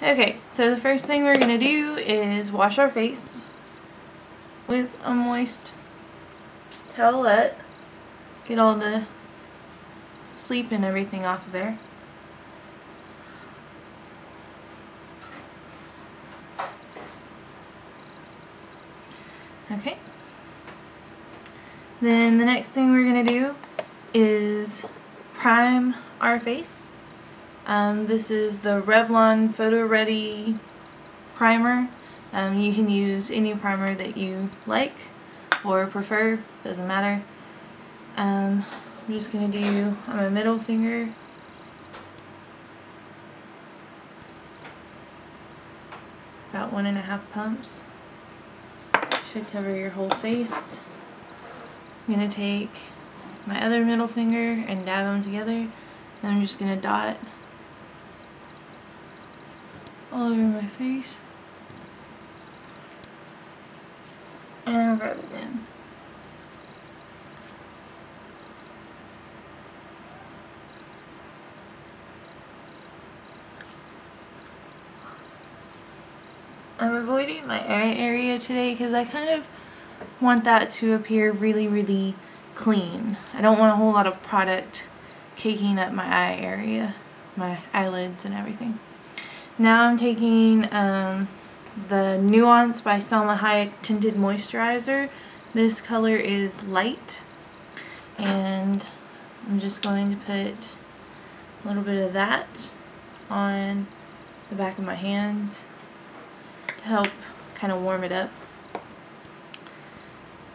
Okay, so the first thing we're going to do is wash our face with a moist towelette. Get all the sleep and everything off of there. Okay. Then the next thing we're going to do is prime our face. This is the Revlon Photo Ready primer. You can use any primer that you like or prefer, doesn't matter. I'm just going to do on my middle finger. About 1.5 pumps. Should cover your whole face. I'm going to take my other middle finger and dab them together. Then I'm just going to dot all over my face and rub it in. I'm avoiding my eye area today because I kind of want that to appear really clean. I don't want a whole lot of product caking up my eye area, my eyelids and everything. Now I'm taking the Nuance by Selma Hayek Tinted Moisturizer. This color is light, and I'm just going to put a little bit of that on the back of my hand to help kind of warm it up.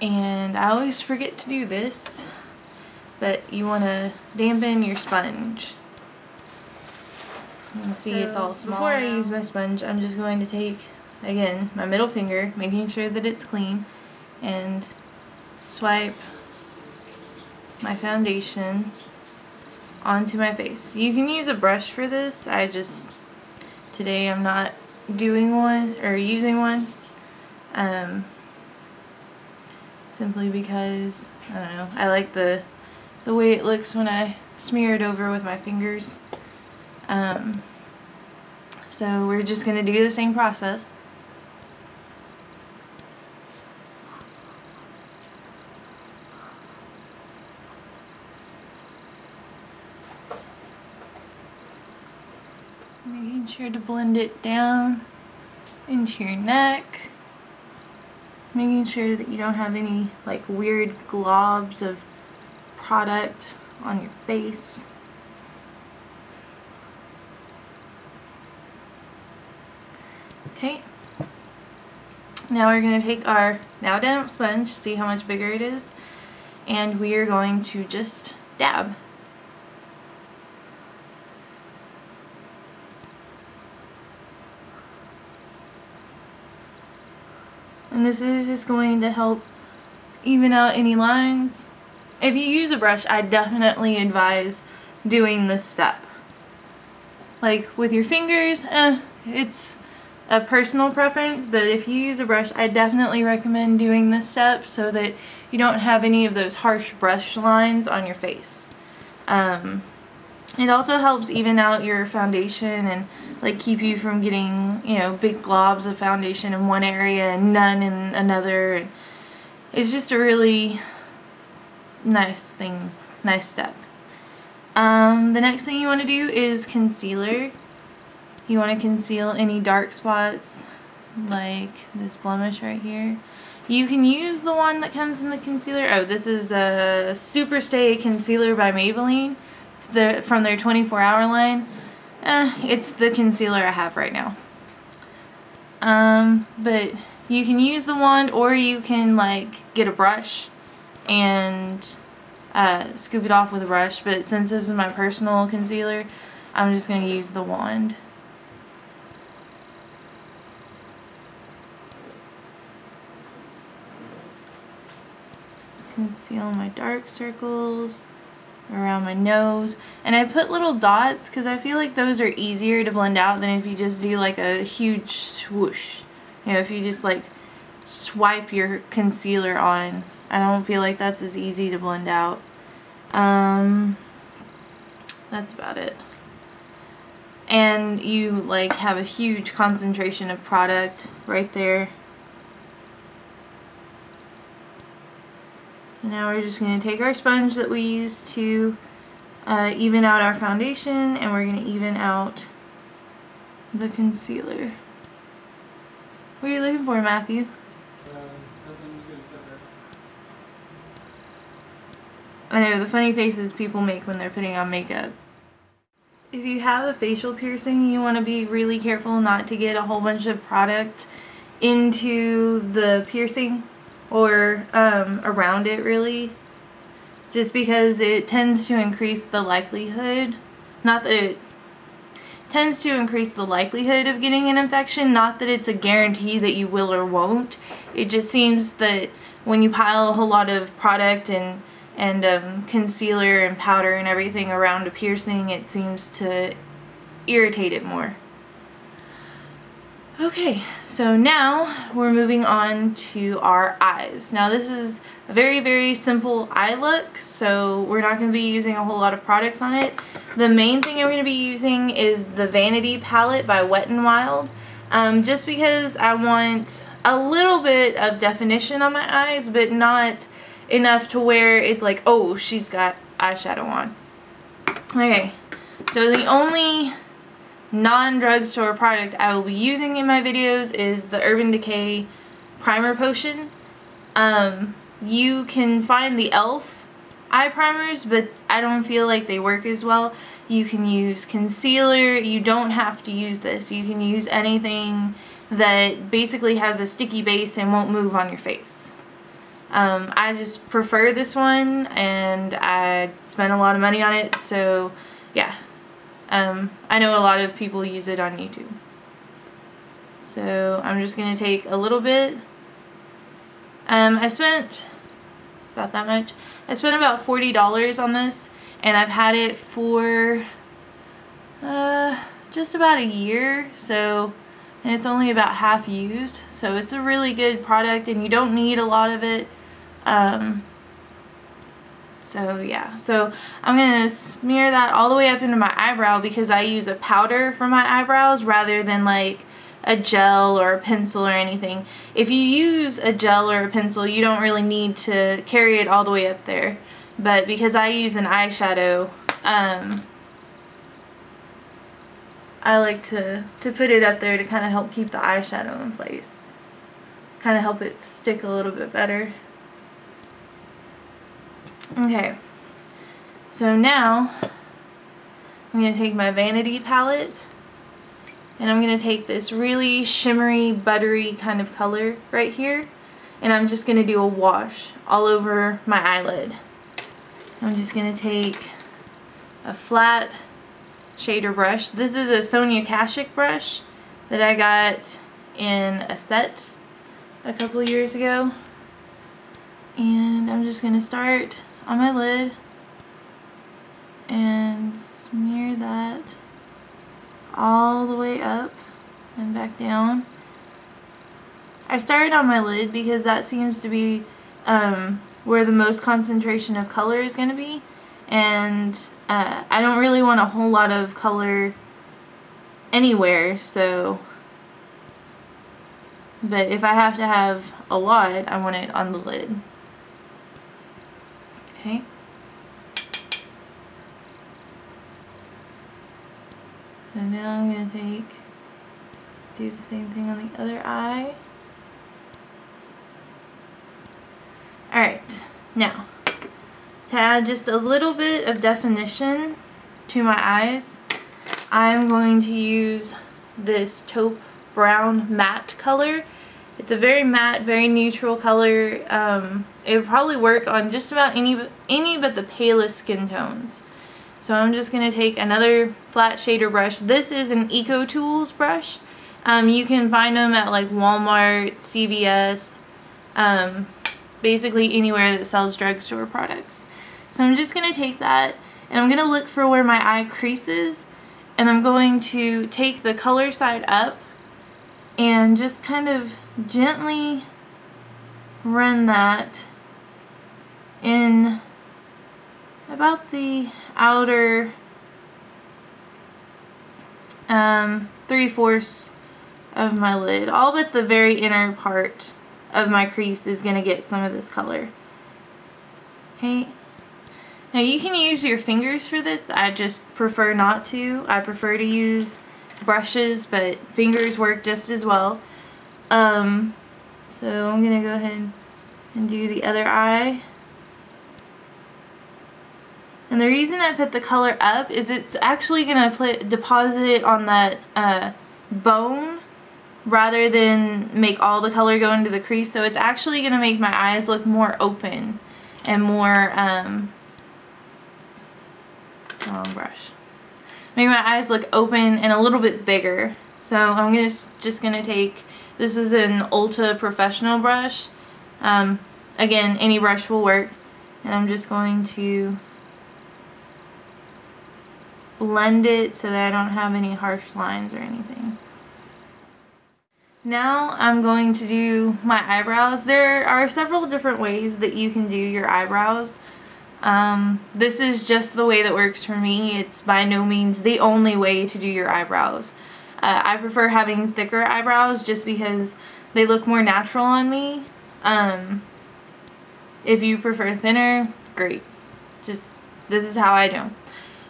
And I always forget to do this, but you want to dampen your sponge. You can see it's all small. Before I use my sponge, I'm just going to take, again, my middle finger, making sure that it's clean, and swipe my foundation onto my face. You can use a brush for this. Today I'm not doing one or using one, simply because, I don't know, I like the way it looks when I smear it over with my fingers. So we're just going to do the same process. Making sure to blend it down into your neck. Making sure that you don't have any like weird globs of product on your face. Okay, now we're going to take our now damp sponge, see how much bigger it is, and we are going to just dab. And this is just going to help even out any lines. If you use a brush, I definitely advise doing this step. Like with your fingers, it's a personal preference, but if you use a brush, I definitely recommend doing this step so that you don't have any of those harsh brush lines on your face. It also helps even out your foundation and like keep you from getting, you know, big globs of foundation in one area and none in another. It's just a really nice thing, nice step. The next thing you want to do is concealer. You want to conceal any dark spots like this blemish right here. You can use the one that comes in the concealer. Oh, this is a Super Stay Concealer by Maybelline. It's from their 24-hour line. It's the concealer I have right now. But you can use the wand, or you can like get a brush and scoop it off with a brush. But since this is my personal concealer, I'm just going to use the wand. Conceal my dark circles around my nose, and I put little dots because I feel like those are easier to blend out than if you just do like a huge swoosh. You know, if you just like swipe your concealer on, I don't feel like that's as easy to blend out. That's about it. and you like have a huge concentration of product right there. So now we're just going to take our sponge that we used to even out our foundation, and we're going to even out the concealer. What are you looking for, Matthew? I know, the funny faces people make when they're putting on makeup. If you have a facial piercing, you want to be really careful not to get a whole bunch of product into the piercing or around it, really. Just because it tends to increase the likelihood, not that it tends to increase the likelihood of getting an infection, not that it's a guarantee that you will or won't. It just seems that when you pile a whole lot of product and concealer and powder and everything around a piercing, it seems to irritate it more. Okay, so now we're moving on to our eyes. Now this is a very, very simple eye look, so we're not going to be using a whole lot of products on it. The main thing I'm going to be using is the Vanity palette by Wet n Wild, just because I want a little bit of definition on my eyes, but not enough to where it's like, oh, she's got eyeshadow on. Okay, so the only non-drugstore product I will be using in my videos is the Urban Decay Primer Potion. You can find the e.l.f. eye primers, but I don't feel like they work as well. You can use concealer. You don't have to use this. You can use anything that basically has a sticky base and won't move on your face. I just prefer this one, and I spent a lot of money on it, so yeah. I know a lot of people use it on YouTube. So I'm just going to take a little bit. I spent about that much. I spent about $40 on this, and I've had it for just about a year, so, and it's only about half used, so it's a really good product, and you don't need a lot of it. So yeah, so I'm going to smear that all the way up into my eyebrow because I use a powder for my eyebrows rather than like a gel or a pencil or anything. If you use a gel or a pencil, you don't really need to carry it all the way up there. But because I use an eyeshadow, I like to put it up there to kind of help keep the eyeshadow in place. Kind of help it stick a little bit better. Okay, so now I'm going to take my Vanity palette, and I'm going to take this really shimmery, buttery kind of color right here, and I'm just going to do a wash all over my eyelid. I'm just going to take a flat shader brush. This is a Sonia Kashuk brush that I got in a set a couple of years ago, and I'm just going to start on my lid and smear that all the way up and back down. I started on my lid because that seems to be where the most concentration of color is going to be, and I don't really want a whole lot of color anywhere, so, but if I have to have a lot, I want it on the lid. Okay. So now I'm going to do the same thing on the other eye. Alright, now to add just a little bit of definition to my eyes, I'm going to use this taupe brown matte color. It's a very matte, very neutral color. It would probably work on just about any but the palest skin tones. So I'm just going to take another flat shader brush. This is an Eco Tools brush. You can find them at like Walmart, CVS, basically anywhere that sells drugstore products. So I'm just going to take that, and I'm going to look for where my eye creases, and I'm going to take the color side up and just kind of gently run that in about the outer 3/4 of my lid. All but the very inner part of my crease is going to get some of this color. Okay. Now you can use your fingers for this. I just prefer not to. I prefer to use brushes, but fingers work just as well. So I'm going to go ahead and do the other eye. And the reason I put the color up is it's actually going to deposit it on that bone rather than make all the color go into the crease. So it's actually going to make my eyes look more open and more, it's the wrong brush. Make my eyes look open and a little bit bigger. So I'm just going to take, this is an Ulta Professional brush. Again, any brush will work. And I'm just going to blend it so that I don't have any harsh lines or anything. Now I'm going to do my eyebrows. There are several different ways that you can do your eyebrows. This is just the way that works for me. It's by no means the only way to do your eyebrows. I prefer having thicker eyebrows just because they look more natural on me. If you prefer thinner, great. Just, this is how I do.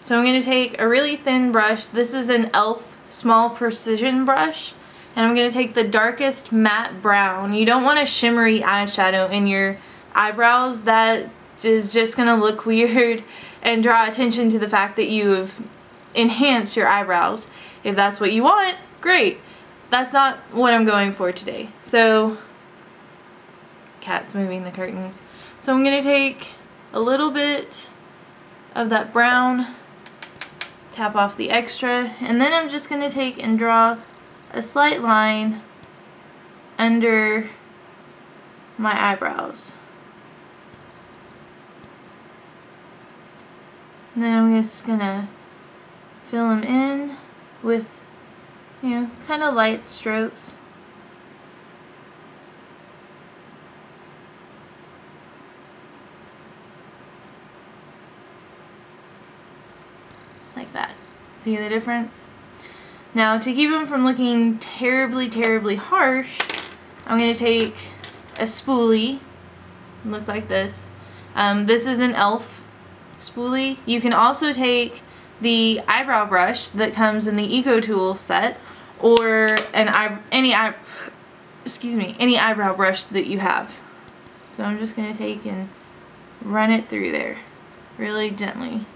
So I'm going to take a really thin brush. This is an e.l.f. small precision brush. And I'm going to take the darkest matte brown. You don't want a shimmery eyeshadow in your eyebrows. That is just going to look weird and draw attention to the fact that you have enhanced your eyebrows. If that's what you want, great. That's not what I'm going for today. So, cat's moving the curtains. So I'm going to take a little bit of that brown, tap off the extra, and then I'm just going to take and draw a slight line under my eyebrows. And then I'm just going to fill them in with, you know, kind of light strokes. Like that. See the difference? Now, to keep them from looking terribly, terribly harsh, I'm going to take a spoolie. It looks like this. This is an e.l.f. spoolie. You can also take the eyebrow brush that comes in the Eco Tool set, or any eyebrow brush that you have. So I'm just going to take and run it through there really gently.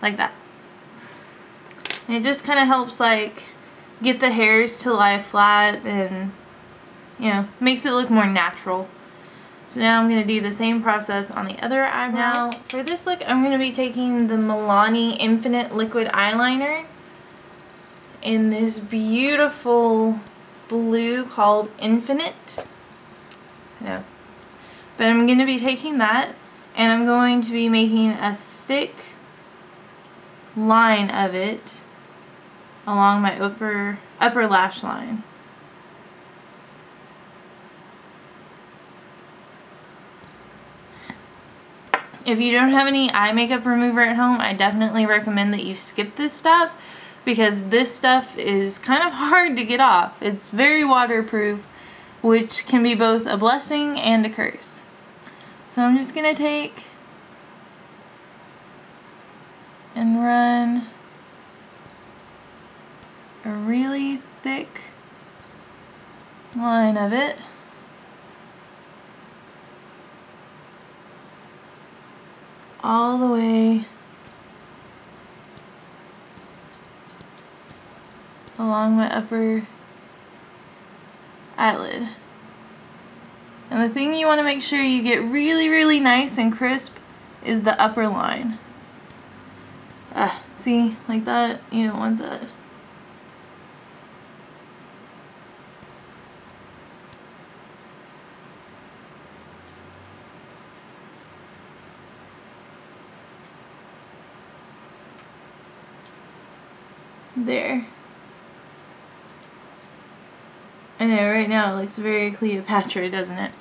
Like that. And it just kind of helps like get the hairs to lie flat and, you know, makes it look more natural. So now I'm going to do the same process on the other eyebrow. Now for this look I'm going to be taking the Milani Infinite Liquid Eyeliner in this beautiful blue called Infinite. No. But I'm going to be taking that and I'm going to be making a thick line of it along my upper lash line. If you don't have any eye makeup remover at home, I definitely recommend that you skip this step because this stuff is kind of hard to get off. It's very waterproof, which can be both a blessing and a curse. So I'm just going to take and run a really thick line of it. All the way along my upper eyelid. And the thing you want to make sure you get really, really nice and crisp is the upper line. See, like that, you don't want that. There. I know, right now it looks very Cleopatra, doesn't it?